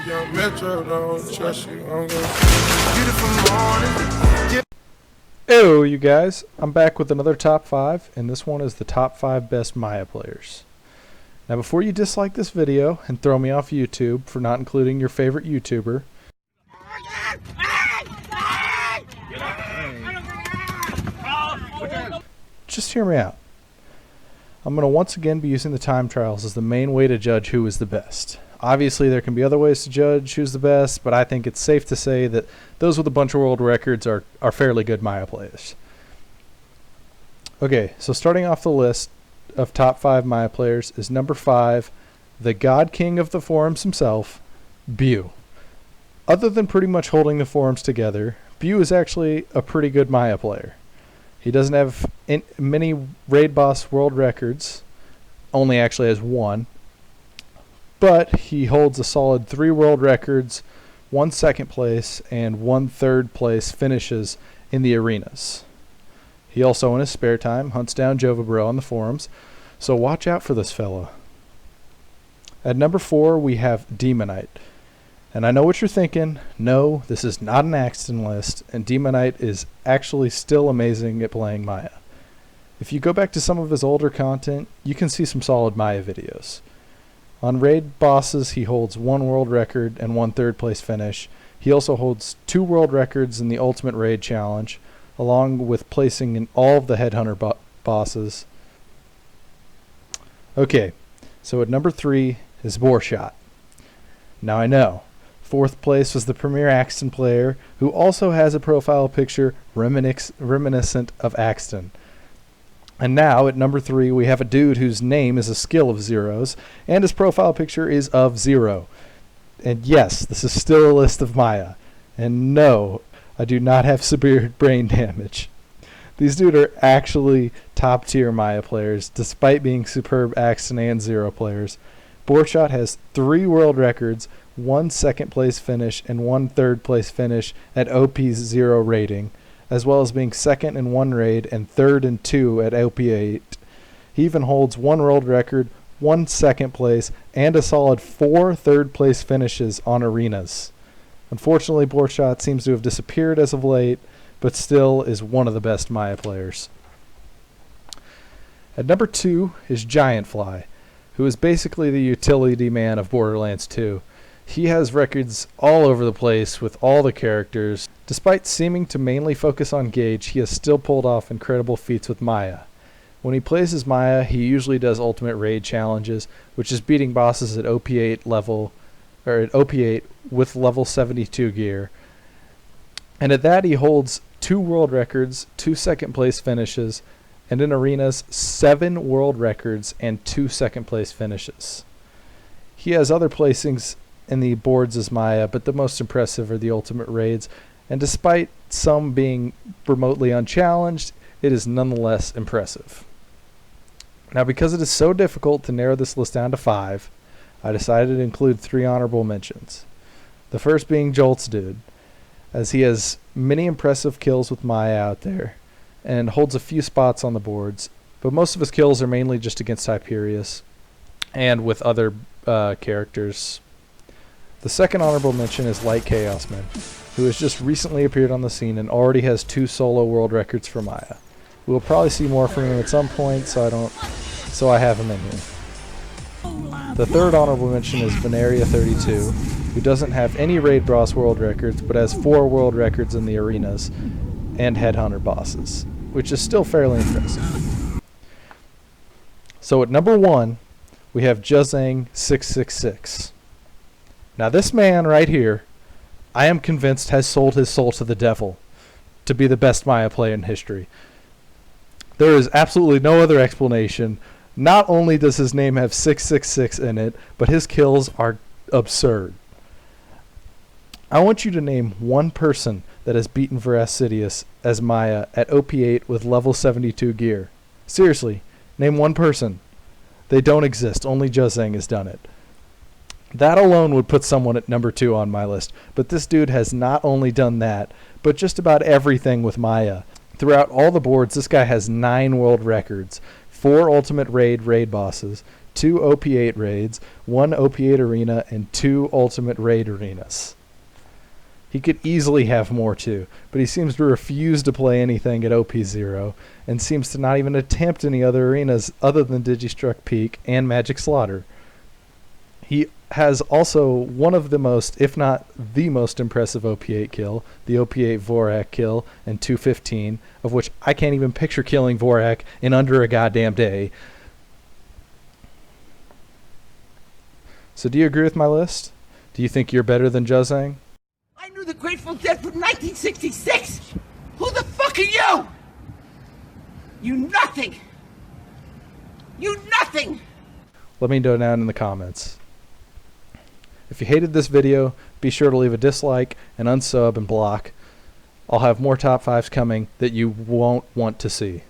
young Metro, don't trust you. I'm gonna beautiful morning. Hello, you guys. I'm back with another top 5, and this one is the top 5 best Maya players. Now, before you dislike this video and throw me off YouTube for not including your favorite YouTuber, just hear me out. I'm going to once again be using the time trials as the main way to judge who is the best. Obviously, there can be other ways to judge who's the best, but I think it's safe to say that those with a bunch of world records are fairly good Maya players. Okay, so starting off the list of top 5 Maya players is number 5, the God King of the forums himself, Bu. Other than pretty much holding the forums together, Bu is actually a pretty good Maya player. He doesn't have many raid boss world records, only actually has 1. But he holds a solid 3 world records, 1 second place, and 1 third place finishes in the arenas. He also, in his spare time, hunts down Jova Bro on the forums, so watch out for this fella. At number 4, we have Demonite. And I know what you're thinking. No, this is not an Axton list, and Demonite is actually still amazing at playing Maya. If you go back to some of his older content, you can see some solid Maya videos. On raid bosses, he holds 1 world record and 1 third place finish. He also holds 2 world records in the Ultimate Raid Challenge, along with placing in all of the Headhunter bosses. Okay, so at number 3 is Borshot. Now I know, 4th place was the premier Axton player, who also has a profile picture reminiscent of Axton. And now, at number 3, we have a dude whose name is a skill of zeros, and his profile picture is of 0. And yes, this is still a list of Maya. And no, I do not have severe brain damage. These dudes are actually top-tier Maya players, despite being superb Axton and Zero players. Borshot has 3 world records, 1 second place finish, and 1 third place finish at OP's 0 rating, as well as being 2nd in 1 raid and 3rd in 2 at OP8. He even holds 1 world record, 1 second place, and a solid 4 third place finishes on arenas. Unfortunately, Borshot seems to have disappeared as of late, but still is one of the best Maya players. At number 2 is Giantfly, who is basically the utility man of Borderlands 2. He has records all over the place with all the characters. Despite seeming to mainly focus on Gage, he has still pulled off incredible feats with Maya. When he plays as Maya, he usually does Ultimate Raid challenges, which is beating bosses at OP8 level, or at OP8 with level 72 gear. And at that he holds 2 world records, 2 second place finishes, and in arenas 7 world records and 2 second place finishes. He has other placings in the boards as Maya, but the most impressive are the Ultimate Raids, and despite some being remotely unchallenged, it is nonetheless impressive. Now, because it is so difficult to narrow this list down to 5, I decided to include 3 honorable mentions. The first being Jolt's Dude, as he has many impressive kills with Maya out there, and holds a few spots on the boards, but most of his kills are mainly just against Hyperius, and with other characters. The second honorable mention is Light Chaos Man, who has just recently appeared on the scene and already has 2 solo world records for Maya. We will probably see more from him at some point, so I have him in here. The third honorable mention is Veneria 32, who doesn't have any raid boss world records, but has 4 world records in the arenas and Headhunter bosses, which is still fairly impressive. So at number 1, we have Juzang 666. Now this man right here, I am convinced has sold his soul to the devil to be the best Maya player in history. There is absolutely no other explanation. Not only does his name have 666 in it, but his kills are absurd. I want you to name one person that has beaten Veracidius as Maya at OP8 with level 72 gear. Seriously, name one person. They don't exist. Only Juzang has done it. That alone would put someone at number 2 on my list, but this dude has not only done that, but just about everything with Maya. Throughout all the boards, this guy has 9 world records, 4 Ultimate Raid bosses, 2 OP8 raids, 1 OP8 arena, and 2 ultimate raid arenas. He could easily have more too, but he seems to refuse to play anything at OP0 and seems to not even attempt any other arenas other than Digistruck Peak and Magic Slaughter. He has also one of the most, if not the most impressive OP8 kill, the OP8 Vorak kill in 2:15, of which I can't even picture killing Vorak in under a goddamn day. So do you agree with my list? Do you think you're better than Juzang? I knew the Grateful Dead from 1966! Who the fuck are you? You nothing! You nothing! Let me know down in the comments. If you hated this video, be sure to leave a dislike and unsub and block. I'll have more top 5s coming that you won't want to see.